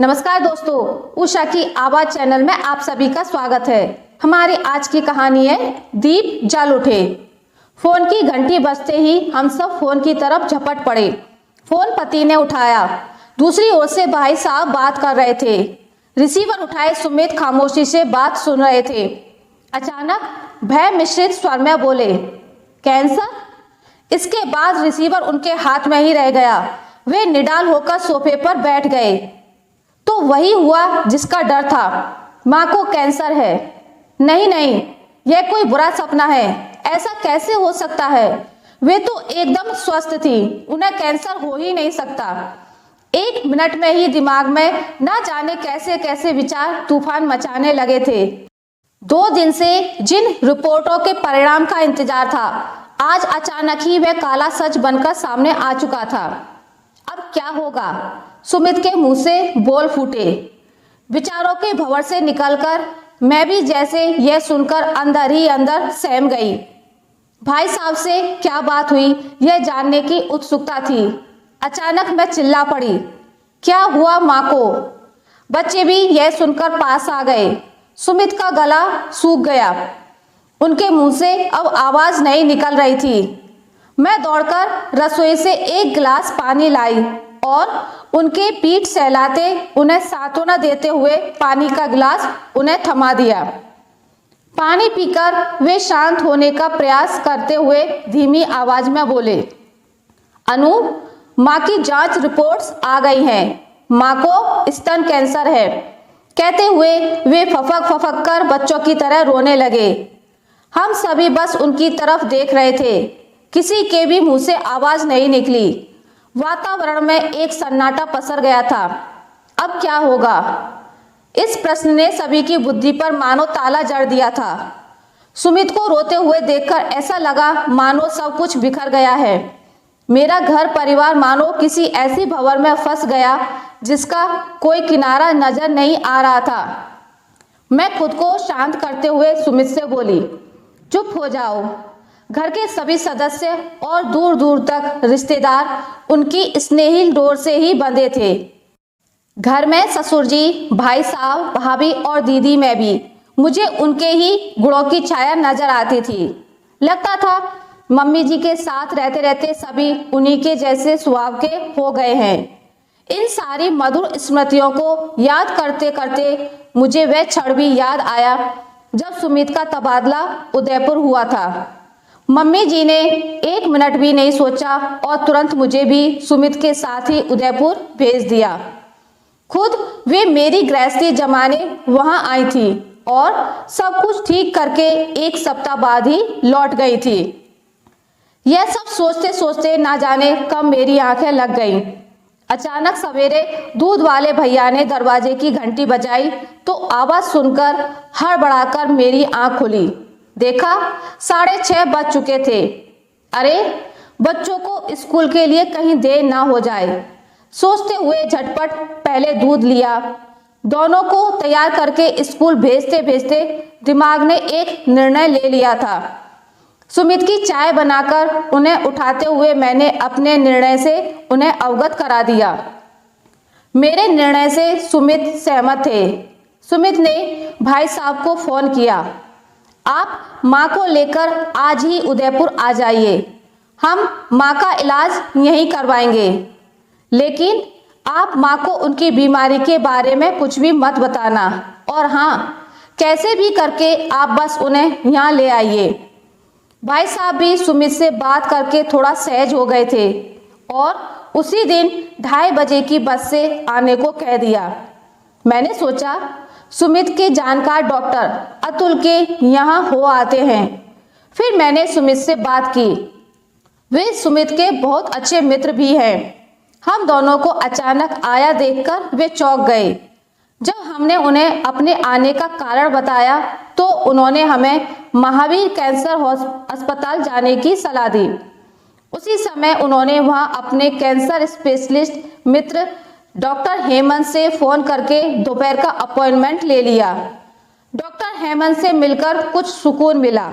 नमस्कार दोस्तों, उषा की आवाज चैनल में आप सभी का स्वागत है। हमारी आज की कहानी है दीप जल उठे। फोन की घंटी बजते ही हम सब फोन की तरफ झपट पड़े। फोन पति ने उठाया। दूसरी ओर से भाई साहब बात कर रहे थे। रिसीवर उठाए सुमित खामोशी से बात सुन रहे थे। अचानक भय मिश्रित स्वर में बोले, कैंसर? इसके बाद रिसीवर उनके हाथ में ही रह गया। वे निडाल होकर सोफे पर बैठ गए। तो वही हुआ जिसका डर था। माँ को कैंसर है। नहीं नहीं, यह कोई बुरा सपना है। ऐसा कैसे हो सकता है? वे तो एकदम स्वस्थ थी, उन्हें कैंसर हो ही नहीं सकता। एक मिनट में ही दिमाग में ना जाने कैसे कैसे विचार तूफान मचाने लगे थे। 2 दिन से जिन रिपोर्टों के परिणाम का इंतजार था, आज अचानक ही वह काला सच बनकर सामने आ चुका था। अब क्या होगा? सुमित के मुंह से बोल फूटे। विचारों के भंवर से निकलकर मैं भी जैसे यह सुनकर अंदर ही अंदर सहम गई। भाई साहब से क्या बात हुई यह जानने की उत्सुकता थी। अचानक मैं चिल्ला पड़ी, क्या हुआ माँ को? बच्चे भी यह सुनकर पास आ गए। सुमित का गला सूख गया। उनके मुंह से अब आवाज नहीं निकल रही थी। मैं दौड़कर रसोई से एक गिलास पानी लाई और उनके पीठ सहलाते उन्हें सांत्वना देते हुए पानी का गिलास उन्हें थमा दिया। पानी पीकर वे शांत होने का प्रयास करते हुए धीमी आवाज में बोले, अनु, माँ की जांच रिपोर्ट्स आ गई हैं। माँ को स्तन कैंसर है। कहते हुए वे फफक कर बच्चों की तरह रोने लगे। हम सभी बस उनकी तरफ देख रहे थे। किसी के भी मुंह से आवाज नहीं निकली। वातावरण में एक सन्नाटा पसर गया था। अब क्या होगा? इस प्रश्न ने सभी की बुद्धि पर मानो ताला जड़ दिया था। सुमित को रोते हुए देखकर ऐसा लगा मानो सब कुछ बिखर गया है। मेरा घर परिवार मानो किसी ऐसी भंवर में फंस गया जिसका कोई किनारा नजर नहीं आ रहा था। मैं खुद को शांत करते हुए सुमित से बोली, चुप हो जाओ। घर के सभी सदस्य और दूर दूर तक रिश्तेदार उनकी स्नेही डोर से ही बंधे थे। घर में ससुर जी, भाई साहब, भाभी और दीदी में भी मुझे उनके ही गुणों की छाया नजर आती थी। लगता था मम्मी जी के साथ रहते रहते सभी उन्हीं के जैसे स्वभाव के हो गए हैं। इन सारी मधुर स्मृतियों को याद करते करते मुझे वह क्षण भी याद आया जब सुमित का तबादला उदयपुर हुआ था। मम्मी जी ने 1 मिनट भी नहीं सोचा और तुरंत मुझे भी सुमित के साथ ही उदयपुर भेज दिया। खुद वे मेरी गृहस्थी जमाने वहां आई थी और सब कुछ ठीक करके 1 सप्ताह बाद ही लौट गई थी। यह सब सोचते सोचते ना जाने कब मेरी आंखें लग गईं। अचानक सवेरे दूध वाले भैया ने दरवाजे की घंटी बजाई तो आवाज सुनकर हड़बड़ाकर मेरी आंख खुली। देखा 6:30 बज चुके थे। अरे, बच्चों को स्कूल के लिए कहीं देर ना हो जाए। सोचते हुए झटपट पहले दूध लिया। दोनों को तैयार करके स्कूल भेजते भेजते दिमाग ने एक निर्णय ले लिया था। सुमित की चाय बनाकर उन्हें उठाते हुए मैंने अपने निर्णय से उन्हें अवगत करा दिया। मेरे निर्णय से सुमित सहमत थे। सुमित ने भाई साहब को फोन किया, आप माँ को लेकर आज ही उदयपुर आ जाइए। हम माँ का इलाज यहीं करवाएंगे, लेकिन आप माँ को उनकी बीमारी के बारे में कुछ भी मत बताना। और हाँ, कैसे भी करके आप बस उन्हें यहाँ ले आइए। भाई साहब भी सुमित से बात करके थोड़ा सहज हो गए थे और उसी दिन 2:30 बजे की बस से आने को कह दिया। मैंने सोचा सुमित के जानकार डॉक्टर अतुल के यहाँ हो आते हैं। फिर मैंने सुमित से बात की। वे सुमित के बहुत अच्छे मित्र भी हैं। हम दोनों को अचानक आया देखकर वे चौंक गए। जब हमने उन्हें अपने आने का कारण बताया तो उन्होंने हमें महावीर कैंसर अस्पताल जाने की सलाह दी। उसी समय उन्होंने वहां अपने कैंसर स्पेशलिस्ट मित्र डॉक्टर हेमंत से फोन करके दोपहर का अपॉइंटमेंट ले लिया। डॉक्टर हेमंत से मिलकर कुछ सुकून मिला।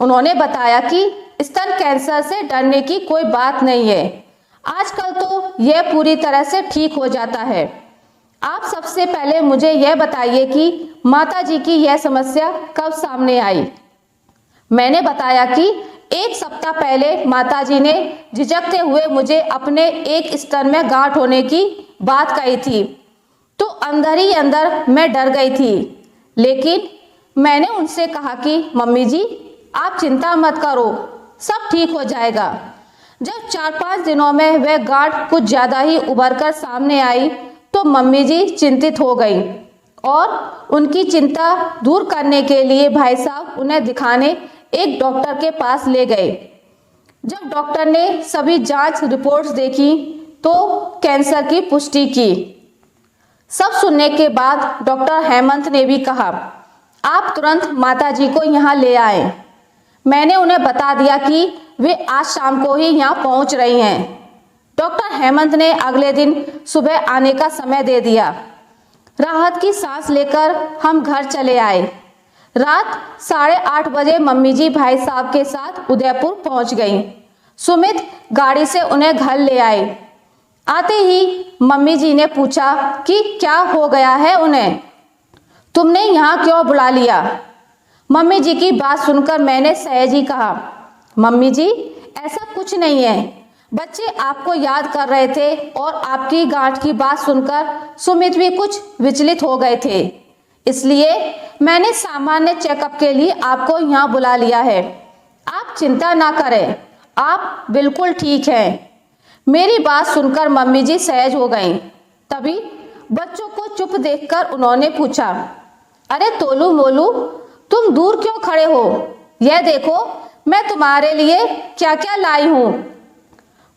उन्होंने बताया कि स्तन कैंसर से डरने की कोई बात नहीं है। आजकल तो यह पूरी तरह से ठीक हो जाता है। आप सबसे पहले मुझे यह बताइए कि माताजी की यह समस्या कब सामने आई। मैंने बताया कि एक सप्ताह पहले माताजी ने झिझकते हुए मुझे अपने एक स्तन में गांठ होने की बात कही थी, तो अंदर ही अंदर मैं डर गई थी। लेकिन मैंने उनसे कहा कि मम्मी जी आप चिंता मत करो, सब ठीक हो जाएगा। जब 4-5 दिनों में वह गांठ कुछ ज़्यादा ही उभर कर सामने आई तो मम्मी जी चिंतित हो गई और उनकी चिंता दूर करने के लिए भाई साहब उन्हें दिखाने एक डॉक्टर के पास ले गए। जब डॉक्टर ने सभी जांच रिपोर्ट्स देखी तो कैंसर की पुष्टि की। सब सुनने के बाद डॉक्टर हेमंत ने भी कहा आप तुरंत माताजी को यहाँ ले आए। मैंने उन्हें बता दिया कि वे आज शाम को ही यहाँ पहुँच रही हैं। डॉक्टर हेमंत ने अगले दिन सुबह आने का समय दे दिया। राहत की सांस लेकर हम घर चले आए। रात 8:30 बजे मम्मी जी भाई साहब के साथ उदयपुर पहुंच गईं। सुमित गाड़ी से उन्हें घर ले आए। आते ही मम्मी जी ने पूछा कि क्या हो गया है उन्हें, तुमने यहाँ क्यों बुला लिया। मम्मी जी की बात सुनकर मैंने सहज ही कहा मम्मी जी ऐसा कुछ नहीं है, बच्चे आपको याद कर रहे थे और आपकी गांठ की बात सुनकर सुमित भी कुछ विचलित हो गए थे, इसलिए मैंने सामान्य चेकअप के लिए आपको यहाँ बुला लिया है। आप चिंता ना करें, आप बिल्कुल ठीक हैं। मेरी बात सुनकर मम्मी जी सहज हो गईं। तभी बच्चों को चुप देखकर उन्होंने पूछा अरे तोलू मोलू तुम दूर क्यों खड़े हो, यह देखो मैं तुम्हारे लिए क्या क्या लाई हूँ।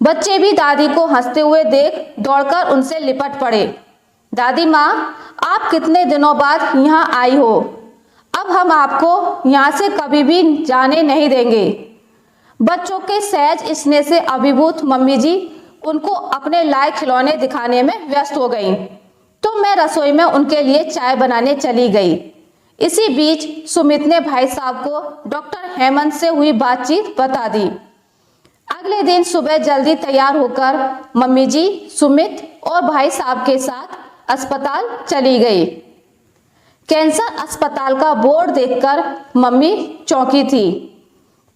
बच्चे भी दादी को हंसते हुए देख दौड़कर उनसे लिपट पड़े। दादी माँ आप कितने दिनों बाद यहाँ आई हो, अब हम आपको यहाँ से कभी भी जाने नहीं देंगे। बच्चों के सहज स्नेह से अभिभूत मम्मी जी उनको अपने लायक खिलौने दिखाने में व्यस्त हो गईं, तो मैं रसोई में उनके लिए चाय बनाने चली गई। इसी बीच सुमित ने भाई साहब को डॉक्टर हेमंत से हुई बातचीत बता दी। अगले दिन सुबह जल्दी तैयार होकर मम्मी जी सुमित और भाई साहब के साथ अस्पताल चली गई। कैंसर अस्पताल का बोर्ड देखकर मम्मी चौंकी थी,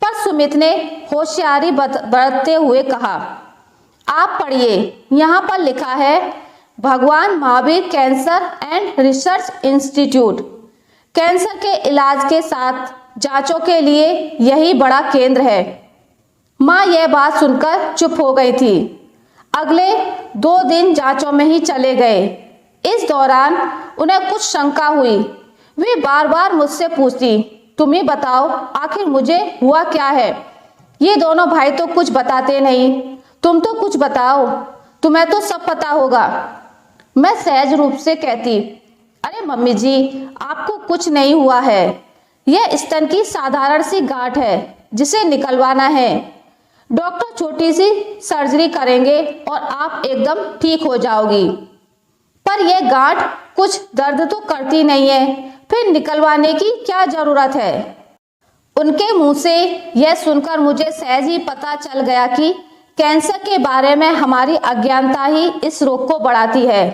पर सुमित ने होशियारी बरतते हुए कहा आप पढ़िए, यहाँ पर लिखा है भगवान Mahavir cancer and research institute. Cancer के इलाज के साथ जांचों के लिए यही बड़ा केंद्र है। माँ यह बात सुनकर चुप हो गई थी। अगले 2 दिन जांचों में ही चले गए। इस दौरान उन्हें कुछ शंका हुई। वे बार बार मुझसे पूछती तुम ही बताओ आखिर मुझे हुआ क्या है। ये दोनों भाई तो कुछ बताते नहीं, तुम तो कुछ बताओ, तुम्हें तो सब पता होगा। मैं सहज रूप से कहती अरे मम्मी जी आपको कुछ नहीं हुआ है, यह स्तन की साधारण सी गांठ है जिसे निकलवाना है। डॉक्टर छोटी सी सर्जरी करेंगे और आप एकदम ठीक हो जाओगी। पर यह गांठ कुछ दर्द तो करती नहीं है, फिर निकलवाने की क्या जरूरत है। उनके मुंह से यह सुनकर मुझे सहज ही पता चल गया कि कैंसर के बारे में हमारी अज्ञानता ही इस रोग को बढ़ाती है।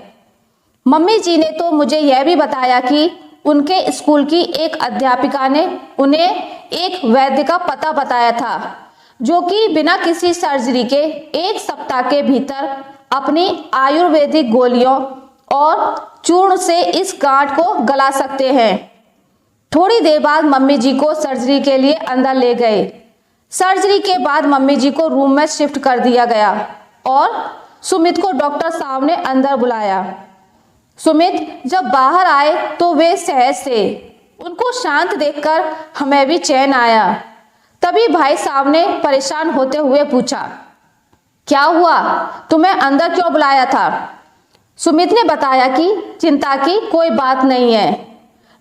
मम्मी जी ने तो मुझे यह भी बताया कि उनके स्कूल की एक अध्यापिका ने उन्हें एक वैद्य का पता बताया था जो कि बिना किसी सर्जरी के 1 सप्ताह के भीतर अपनी आयुर्वेदिक गोलियों और चूर्ण से इस गांठ को गला सकते हैं। थोड़ी देर बाद मम्मी जी को सर्जरी के लिए अंदर ले गए। सर्जरी के बाद मम्मी जी को रूम में शिफ्ट कर दिया गया और सुमित को डॉक्टर साहब ने अंदर बुलाया। सुमित जब बाहर आए तो वे सहज थे। उनको शांत देखकर हमें भी चैन आया। तभी भाई साहब ने परेशान होते हुए पूछा क्या हुआ, तुम्हें अंदर क्यों बुलाया था। सुमित ने बताया कि चिंता की कोई बात नहीं है,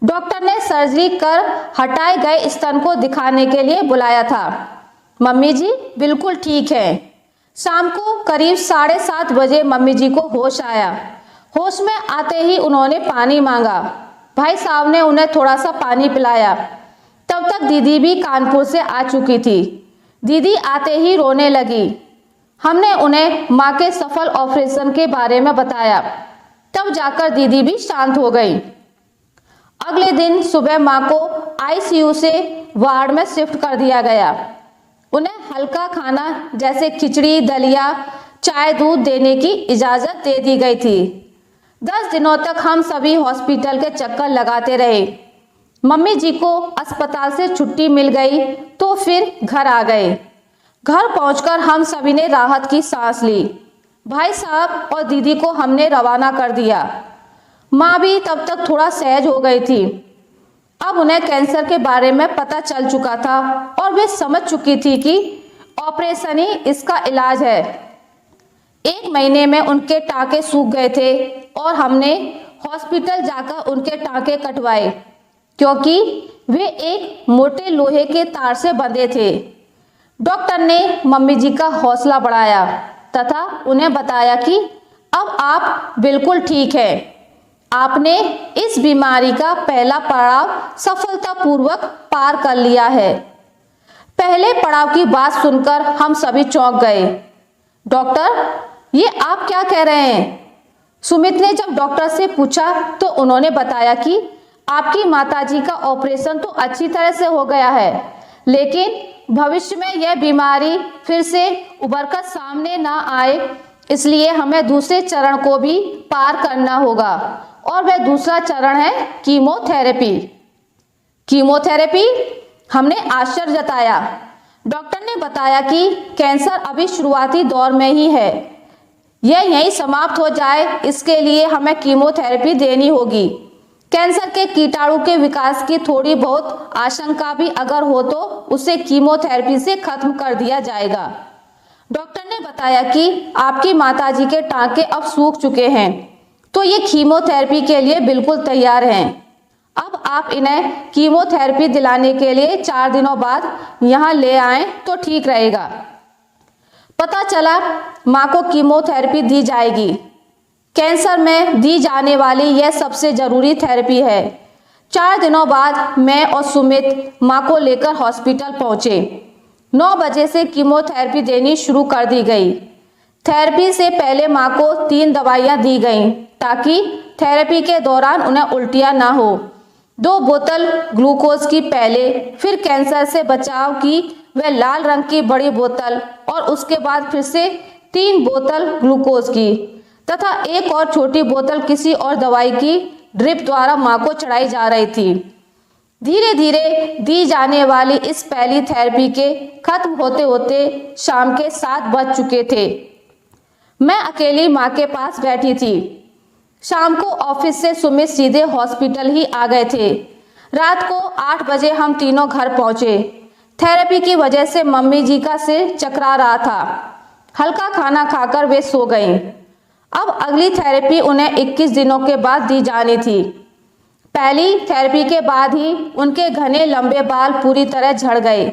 डॉक्टर ने सर्जरी कर हटाए गए स्तन को दिखाने के लिए बुलाया था। मम्मी जी बिल्कुल ठीक है। शाम को करीब 7:30 बजे मम्मी जी को होश आया। होश में आते ही उन्होंने पानी मांगा। भाई साहब ने उन्हें थोड़ा सा पानी पिलाया। तब तक दीदी भी कानपुर से आ चुकी थी। दीदी आते ही रोने लगी। हमने उन्हें माँ के सफल ऑपरेशन के बारे में बताया। तब जाकर दीदी भी शांत हो गई। अगले दिन सुबह माँ को आईसीयू से वार्ड में शिफ्ट कर दिया गया। उन्हें हल्का खाना जैसे खिचड़ी, दलिया, चाय, दूध देने की इजाज़त दे दी गई थी। 10 दिनों तक हम सभी हॉस्पिटल के चक्कर लगाते रहे। मम्मी जी को अस्पताल से छुट्टी मिल गई तो फिर घर आ गए। घर पहुंचकर हम सभी ने राहत की सांस ली। भाई साहब और दीदी को हमने रवाना कर दिया। माँ भी तब तक थोड़ा सहज हो गई थी। अब उन्हें कैंसर के बारे में पता चल चुका था और वे समझ चुकी थी कि ऑपरेशन ही इसका इलाज है। 1 महीने में उनके टाँके सूख गए थे और हमने हॉस्पिटल जाकर उनके टाँके कटवाए, क्योंकि वे एक मोटे लोहे के तार से बंधे थे। डॉक्टर ने मम्मी जी का हौसला बढ़ाया तथा उन्हें बताया कि अब आप बिल्कुल ठीक हैं। आपने इस बीमारी का पहला पड़ाव सफलतापूर्वक पार कर लिया है। पहले पड़ाव की बात सुनकर हम सभी चौंक गए। डॉक्टर, ये आप क्या कह रहे हैं? सुमित ने जब डॉक्टर से पूछा तो उन्होंने बताया कि आपकी माताजी का ऑपरेशन तो अच्छी तरह से हो गया है, लेकिन भविष्य में यह बीमारी फिर से उभरकर सामने ना आए, इसलिए हमें दूसरे चरण को भी पार करना होगा और वह दूसरा चरण है कीमोथेरेपी। कीमोथेरेपी? हमने आश्चर्य जताया। डॉक्टर ने बताया कि कैंसर अभी शुरुआती दौर में ही है। यह यहीं समाप्त हो जाए, इसके लिए हमें कीमोथेरेपी देनी होगी। कैंसर के कीटाणु के विकास की थोड़ी बहुत आशंका भी अगर हो तो उसे कीमोथेरेपी से खत्म कर दिया जाएगा। डॉक्टर ने बताया कि आपकी माताजी के टाँके अब सूख चुके हैं, तो ये कीमोथेरेपी के लिए बिल्कुल तैयार हैं। अब आप इन्हें कीमोथेरेपी दिलाने के लिए 4 दिनों बाद यहाँ ले आएं तो ठीक रहेगा। पता चला माँ को कीमोथेरेपी दी जाएगी। कैंसर में दी जाने वाली यह सबसे जरूरी थेरेपी है। 4 दिनों बाद मैं और सुमित माँ को लेकर हॉस्पिटल पहुँचे। 9 बजे से कीमोथेरेपी देनी शुरू कर दी गई। थेरेपी से पहले माँ को 3 दवाइयाँ दी गईं ताकि थेरेपी के दौरान उन्हें उल्टियाँ ना हो। 2 बोतल ग्लूकोज की पहले, फिर कैंसर से बचाव की वह लाल रंग की बड़ी बोतल और उसके बाद फिर से 3 बोतल ग्लूकोज की तथा एक और छोटी बोतल किसी और दवाई की ड्रिप द्वारा माँ को चढ़ाई जा रही थी। धीरे धीरे दी जाने वाली इस पहली थेरेपी के खत्म होते होते शाम के 7 बज चुके थे। मैं अकेली माँ के पास बैठी थी। शाम को ऑफिस से सुमित सीधे हॉस्पिटल ही आ गए थे। रात को 8 बजे हम तीनों घर पहुँचे। थेरेपी की वजह से मम्मी जी का सिर चकरा रहा था। हल्का खाना खाकर वे सो गईं। अब अगली थेरेपी उन्हें 21 दिनों के बाद दी जानी थी। पहली थेरेपी के बाद ही उनके घने लंबे बाल पूरी तरह झड़ गए।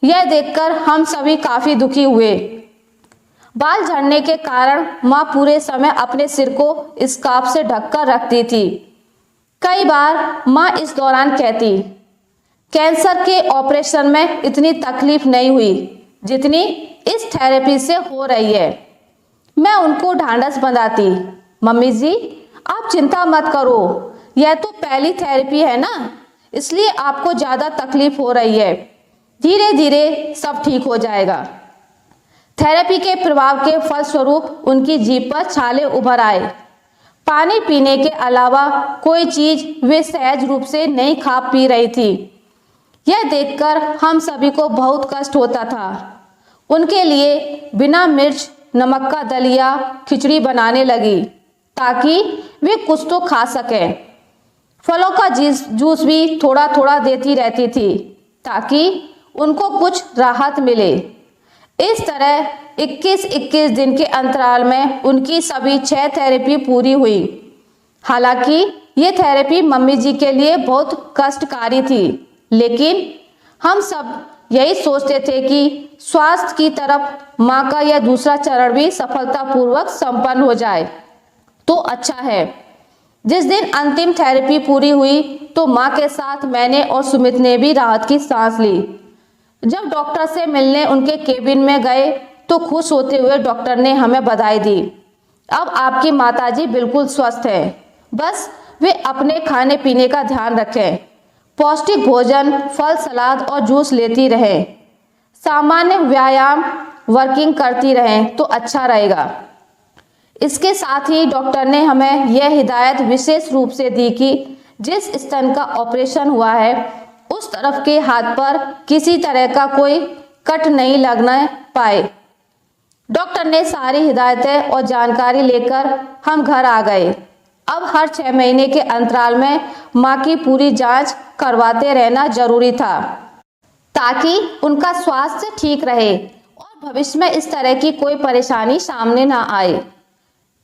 यह देखकर हम सभी काफी दुखी हुए। बाल झड़ने के कारण माँ पूरे समय अपने सिर को स्कार्फ से ढककर रखती थी। कई बार माँ इस दौरान कहती, कैंसर के ऑपरेशन में इतनी तकलीफ नहीं हुई जितनी इस थेरेपी से हो रही है। मैं उनको ढांढस बंधाती, मम्मी जी आप चिंता मत करो, यह तो पहली थेरेपी है ना, इसलिए आपको ज़्यादा तकलीफ हो रही है, धीरे धीरे सब ठीक हो जाएगा। थेरेपी के प्रभाव के फलस्वरूप उनकी जीभ पर छाले उभर आए। पानी पीने के अलावा कोई चीज वे सहज रूप से नहीं खा पी रही थी। यह देखकर हम सभी को बहुत कष्ट होता था। उनके लिए बिना मिर्च नमक का दलिया, खिचड़ी बनाने लगी ताकि वे कुछ तो खा सकें। फलों का जूस भी थोड़ा थोड़ा देती रहती थी ताकि उनको कुछ राहत मिले। इस तरह 21-21 दिन के अंतराल में उनकी सभी 6 थेरेपी पूरी हुई। हालांकि ये थेरेपी मम्मी जी के लिए बहुत कष्टकारी थी, लेकिन हम सब यही सोचते थे कि स्वास्थ्य की तरफ माँ का यह दूसरा चरण भी सफलतापूर्वक संपन्न हो जाए तो अच्छा है। जिस दिन अंतिम थेरेपी पूरी हुई तो माँ के साथ मैंने और सुमित ने भी राहत की सांस ली। जब डॉक्टर से मिलने उनके केबिन में गए तो खुश होते हुए डॉक्टर ने हमें बधाई दी। अब आपकी माताजी बिल्कुल स्वस्थ है। बस वे अपने खाने पीने का ध्यान रखें, पौष्टिक भोजन, फल, सलाद और जूस लेती रहें, सामान्य व्यायाम वर्किंग करती रहें तो अच्छा रहेगा। इसके साथ ही डॉक्टर ने हमें यह हिदायत विशेष रूप से दी कि जिस स्तन का ऑपरेशन हुआ है उस तरफ के हाथ पर किसी तरह का कोई कट नहीं लगना पाए। डॉक्टर ने सारी हिदायतें और जानकारी लेकर हम घर आ गए। अब हर 6 महीने के अंतराल में माँ की पूरी जांच करवाते रहना जरूरी था ताकि उनका स्वास्थ्य ठीक रहे और भविष्य में इस तरह की कोई परेशानी सामने ना आए।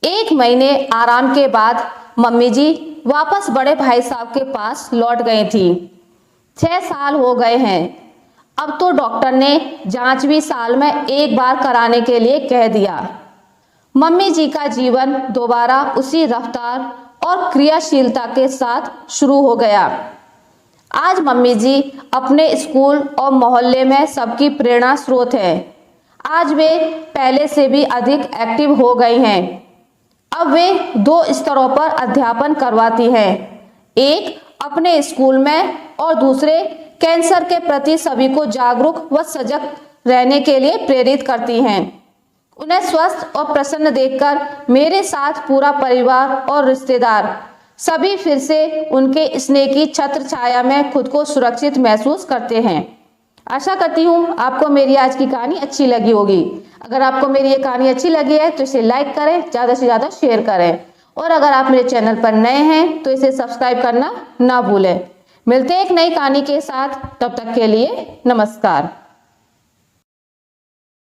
1 महीने आराम के बाद मम्मी जी वापस बड़े भाई साहब के पास लौट गई थी। 6 साल हो गए हैं। अब तो डॉक्टर ने जांच भी साल में 1 बार कराने के लिए कह दिया। मम्मी जी का जीवन दोबारा उसी रफ्तार और क्रियाशीलता के साथ शुरू हो गया। आज मम्मी जी अपने स्कूल और मोहल्ले में सबकी प्रेरणा स्रोत है। आज वे पहले से भी अधिक एक्टिव हो गई हैं। अब वे 2 स्तरों पर अध्यापन करवाती हैं, एक अपने स्कूल में और दूसरे कैंसर के प्रति सभी को जागरूक व सजग रहने के लिए प्रेरित करती हैं। उन्हें स्वस्थ और प्रसन्न देखकर मेरे साथ पूरा परिवार और रिश्तेदार सभी फिर से उनके स्नेह की छत्र छाया में खुद को सुरक्षित महसूस करते हैं। आशा करती हूँ आपको मेरी आज की कहानी अच्छी लगी होगी। अगर आपको मेरी ये कहानी अच्छी लगी है तो इसे लाइक करें, ज़्यादा से ज़्यादा शेयर करें और अगर आप मेरे चैनल पर नए हैं तो इसे सब्सक्राइब करना ना भूलें। मिलते हैं एक नई कहानी के साथ, तब तक के लिए नमस्कार।